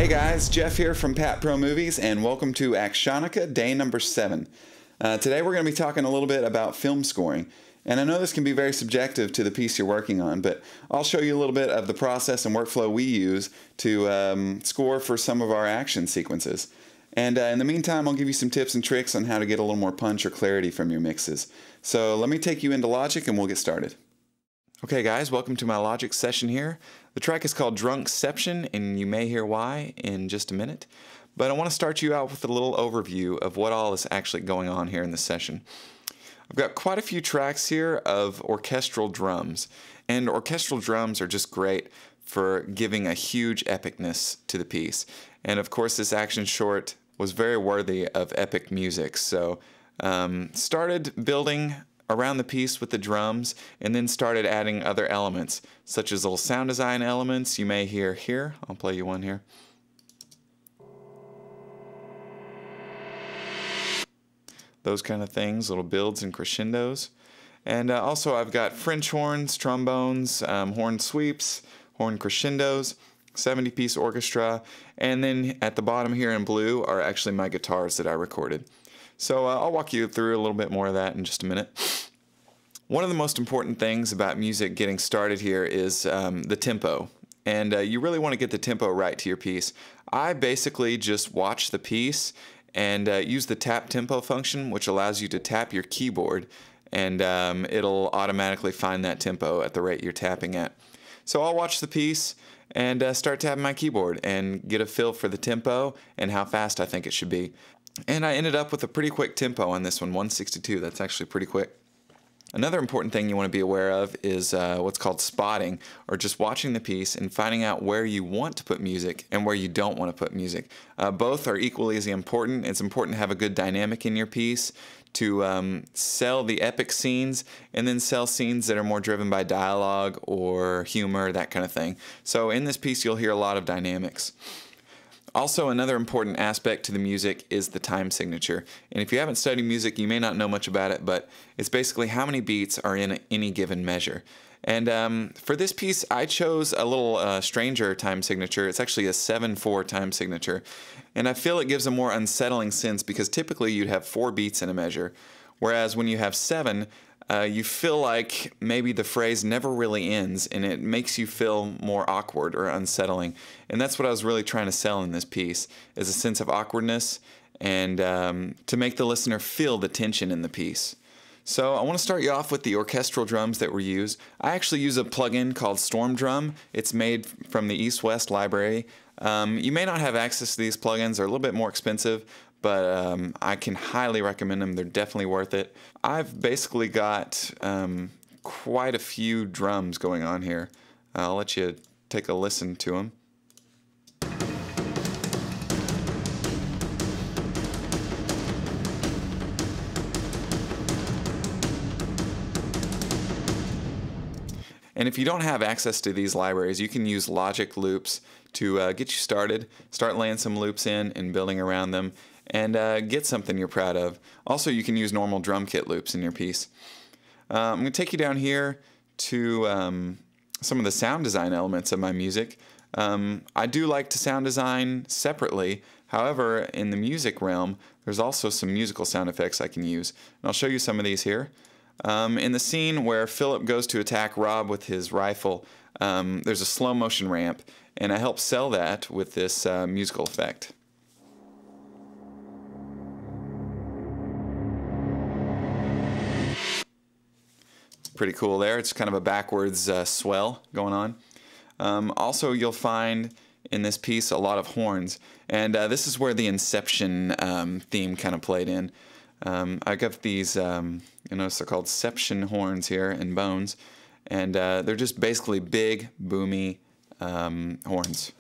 Hey guys, Jeff here from Pat Pro Movies, and welcome to Actionukkah day number 7. Today we're going to be talking a little bit about film scoring. And I know this can be very subjective to the piece you're working on, but I'll show you a little bit of the process and workflow we use to score for some of our action sequences. And in the meantime, I'll give you some tips and tricks on how to get a little more punch or clarity from your mixes. So let me take you into Logic and we'll get started. Okay guys, welcome to my Logic session here. The track is called Drunkception, and you may hear why in just a minute. But I want to start you out with a little overview of what all is actually going on here in this session. I've got quite a few tracks here of orchestral drums, and orchestral drums are just great for giving a huge epicness to the piece. And of course this action short was very worthy of epic music, so started building around the piece with the drums and then started adding other elements such as little sound design elements you may hear here. I'll play you one here. Those kind of things, little builds and crescendos. And also I've got French horns, trombones, horn sweeps, horn crescendos, 70-piece orchestra, and then at the bottom here in blue are actually my guitars that I recorded. So I'll walk you through a little bit more of that in just a minute. One of the most important things about music getting started here is the tempo. And you really want to get the tempo right to your piece. I basically just watch the piece and use the tap tempo function, which allows you to tap your keyboard, and it'll automatically find that tempo at the rate you're tapping at. So I'll watch the piece and start tapping my keyboard and get a feel for the tempo and how fast I think it should be. And I ended up with a pretty quick tempo on this one, 162. That's actually pretty quick. Another important thing you want to be aware of is what's called spotting, or just watching the piece and finding out where you want to put music and where you don't want to put music. Both are equally as important. It's important to have a good dynamic in your piece, to sell the epic scenes, and then sell scenes that are more driven by dialogue or humor, that kind of thing. So in this piece you'll hear a lot of dynamics. Also, another important aspect to the music is the time signature. And if you haven't studied music, you may not know much about it, but it's basically how many beats are in any given measure. And for this piece, I chose a little stranger time signature. It's actually a 7/4 time signature. And I feel it gives a more unsettling sense because typically you'd have 4 beats in a measure, whereas when you have 7, you feel like maybe the phrase never really ends, and it makes you feel more awkward or unsettling. And that's what I was really trying to sell in this piece, is a sense of awkwardness and to make the listener feel the tension in the piece. So I want to start you off with the orchestral drums that were used. I actually use a plugin called Storm Drum. It's made from the East West library. You may not have access to these plugins. They're a little bit more expensive, but I can highly recommend them. They're definitely worth it. I've basically got quite a few drums going on here. I'll let you take a listen to them. And if you don't have access to these libraries, you can use Logic loops to get you started, start laying some loops in and building around them, and get something you're proud of. Also, you can use normal drum kit loops in your piece. I'm going to take you down here to some of the sound design elements of my music. I do like to sound design separately. However, in the music realm, there's also some musical sound effects I can use. And I'll show you some of these here. In the scene where Philip goes to attack Rob with his rifle, there's a slow motion ramp, and I help sell that with this musical effect. Pretty cool there. It's kind of a backwards swell going on. Also, you'll find in this piece a lot of horns, and this is where the Inception theme kind of played in. I got these, you notice they're called Ception horns here in bones, and they're just basically big, boomy horns.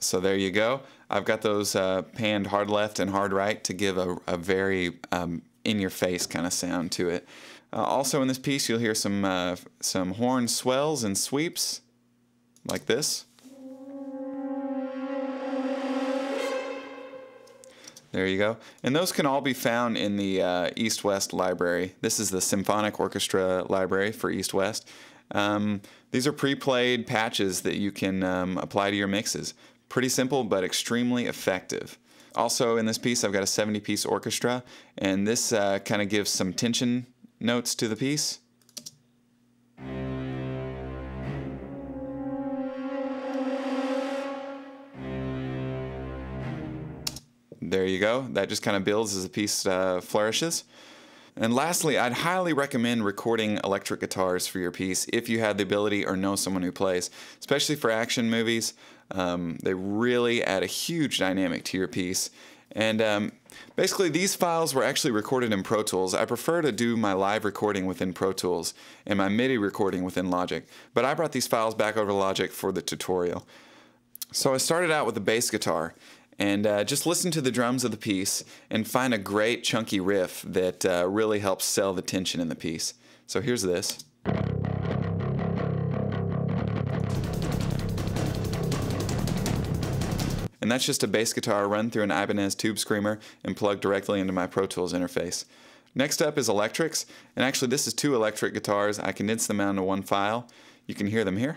So there you go. I've got those panned hard left and hard right to give a very in-your-face kind of sound to it. Also in this piece you'll hear some horn swells and sweeps like this. There you go. And those can all be found in the East West library. This is the Symphonic Orchestra library for East West. These are pre-played patches that you can apply to your mixes. Pretty simple, but extremely effective. Also in this piece, I've got a 70-piece orchestra, and this kind of gives some tension notes to the piece. There you go. That just kind of builds as the piece flourishes. And lastly, I'd highly recommend recording electric guitars for your piece if you have the ability or know someone who plays, especially for action movies. They really add a huge dynamic to your piece. And basically, these files were actually recorded in Pro Tools. I prefer to do my live recording within Pro Tools and my MIDI recording within Logic. But I brought these files back over to Logic for the tutorial. So I started out with a bass guitar. And just listen to the drums of the piece and find a great chunky riff that really helps sell the tension in the piece. So here's this. And that's just a bass guitar run through an Ibanez tube screamer and plugged directly into my Pro Tools interface. Next up is electrics, and actually this is 2 electric guitars. I condensed them down into one file. You can hear them here.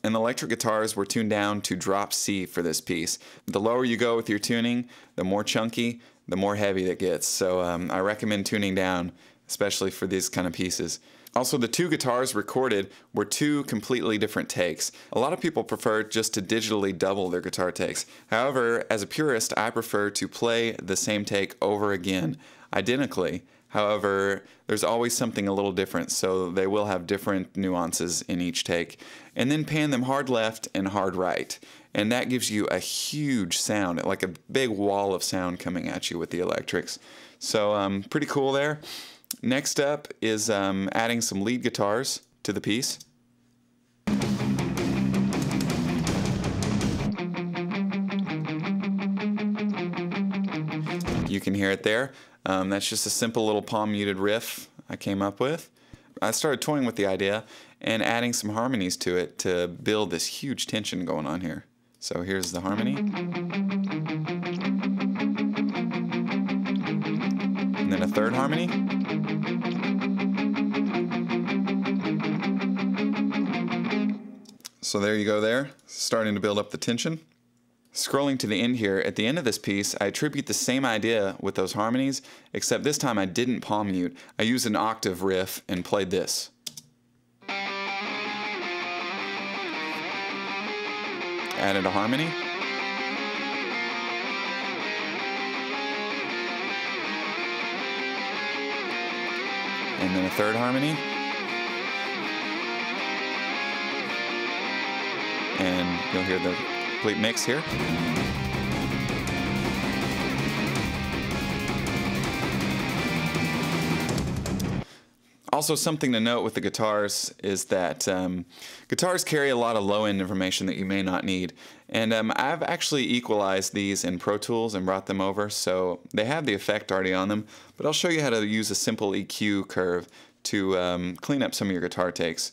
And the electric guitars were tuned down to drop C for this piece. The lower you go with your tuning, the more chunky, the more heavy it gets. So I recommend tuning down, especially for these kind of pieces. Also, the 2 guitars recorded were 2 completely different takes. A lot of people prefer just to digitally double their guitar takes. However, as a purist, I prefer to play the same take over again, identically. However, there's always something a little different, so they will have different nuances in each take. And then pan them hard left and hard right. And that gives you a huge sound, like a big wall of sound coming at you with the electrics. So pretty cool there. Next up is adding some lead guitars to the piece. You can hear it there. That's just a simple little palm muted riff I came up with. I started toying with the idea and adding some harmonies to it to build this huge tension going on here. So here's the harmony. And then a third harmony. So there you go there, starting to build up the tension. Scrolling to the end here, at the end of this piece, I attribute the same idea with those harmonies, except this time I didn't palm mute. I used an octave riff and played this. Added a harmony. And then a third harmony. And you'll hear the complete mix here. Also, something to note with the guitars is that guitars carry a lot of low-end information that you may not need. And I've actually equalized these in Pro Tools and brought them over, so they have the effect already on them. But I'll show you how to use a simple EQ curve to clean up some of your guitar takes.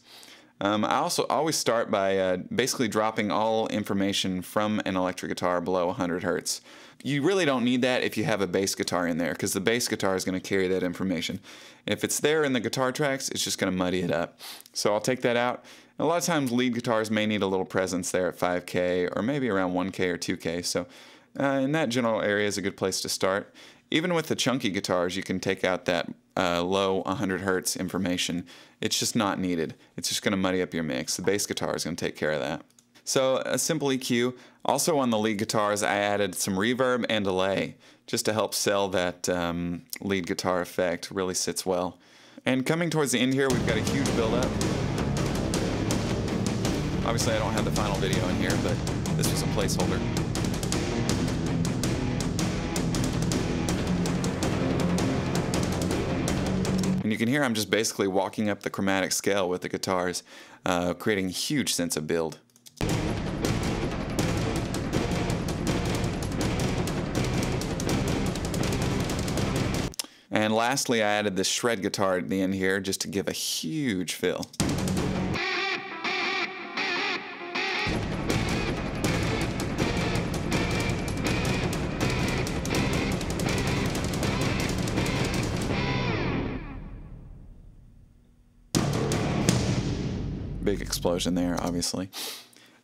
I also always start by basically dropping all information from an electric guitar below 100 Hertz. You really don't need that if you have a bass guitar in there, because the bass guitar is going to carry that information. If it's there in the guitar tracks, it's just going to muddy it up. So I'll take that out. A lot of times lead guitars may need a little presence there at 5K or maybe around 1K or 2K. So in that general area is a good place to start. Even with the chunky guitars, you can take out that low 100 Hertz information. It's just not needed. It's just going to muddy up your mix. The bass guitar is going to take care of that. So a simple EQ. Also on the lead guitars, I added some reverb and delay just to help sell that lead guitar effect. Really sits well. And coming towards the end here, we've got a huge build-up. Obviously, I don't have the final video in here, but this was a placeholder. And you can hear I'm just basically walking up the chromatic scale with the guitars, creating a huge sense of build. And lastly, I added this shred guitar at the end here just to give a huge fill. Big explosion there, obviously.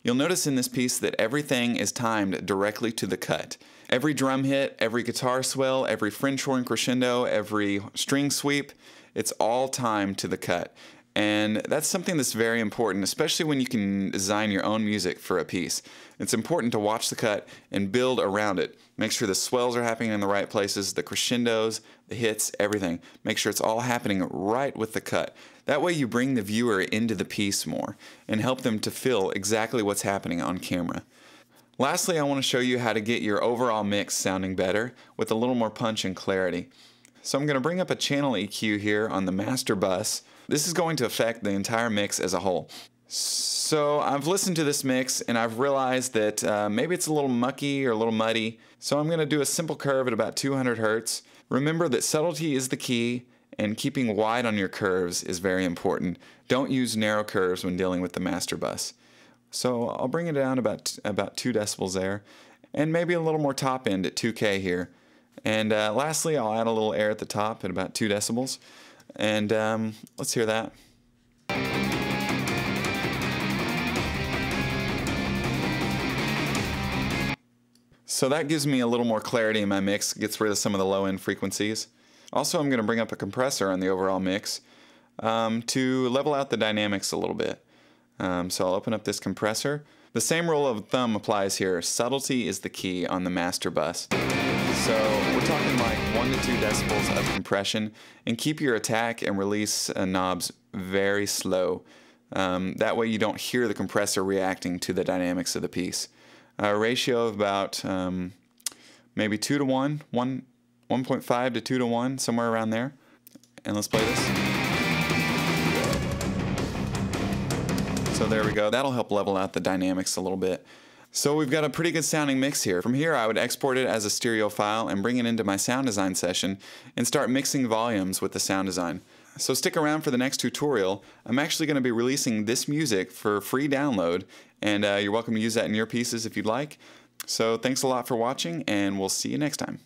You'll notice in this piece that everything is timed directly to the cut. Every drum hit, every guitar swell, every French horn crescendo, every string sweep, it's all timed to the cut. And that's something that's very important, especially when you can design your own music for a piece. It's important to watch the cut and build around it. Make sure the swells are happening in the right places, the crescendos, the hits, everything. Make sure it's all happening right with the cut. That way you bring the viewer into the piece more and help them to feel exactly what's happening on camera. Lastly, I want to show you how to get your overall mix sounding better with a little more punch and clarity. So I'm going to bring up a channel EQ here on the master bus. This is going to affect the entire mix as a whole. So I've listened to this mix and I've realized that maybe it's a little mucky or a little muddy. So I'm going to do a simple curve at about 200 Hertz. Remember that subtlety is the key, and keeping wide on your curves is very important. Don't use narrow curves when dealing with the master bus. So I'll bring it down about 2 decibels there, and maybe a little more top end at 2K here. And lastly, I'll add a little air at the top at about 2 decibels. And let's hear that. So that gives me a little more clarity in my mix, gets rid of some of the low end frequencies. Also, I'm going to bring up a compressor on the overall mix to level out the dynamics a little bit. So I'll open up this compressor. The same rule of thumb applies here. Subtlety is the key on the master bus. So we're talking like 1 to 2 decibels of compression, and keep your attack and release knobs very slow. That way you don't hear the compressor reacting to the dynamics of the piece. A ratio of about maybe 2 to 1, 1.5 to 2 to 1, somewhere around there. And let's play this. So there we go. That'll help level out the dynamics a little bit. So we've got a pretty good sounding mix here. From here I would export it as a stereo file and bring it into my sound design session and start mixing volumes with the sound design. So stick around for the next tutorial. I'm actually going to be releasing this music for free download, and you're welcome to use that in your pieces if you'd like. So thanks a lot for watching, and we'll see you next time.